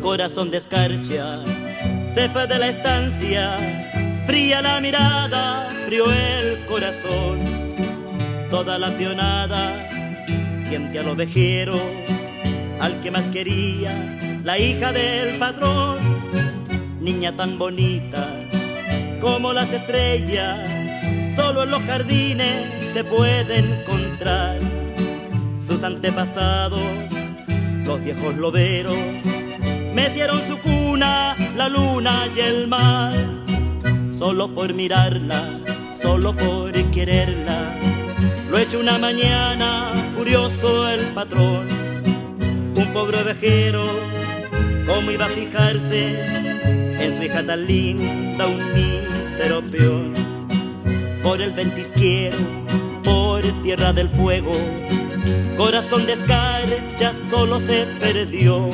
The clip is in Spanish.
corazón de escarcha, se fue de la estancia, fría la mirada, frío el corazón. Toda la pionada siente al ovejero, al que más quería, la hija del patrón. Niña tan bonita como las estrellas, solo en los jardines se puede encontrar. Sus antepasados, los viejos loberos, mecieron su cuna, la luna y el mar. Solo por mirarla, solo por quererla, lo echó una mañana furioso el patrón. Un pobre ovejero, ¿cómo iba a fijarse en su hija tan linda, un mísero peón? Por el ventisquero, por tierra del fuego, corazón de escarcha solo se perdió.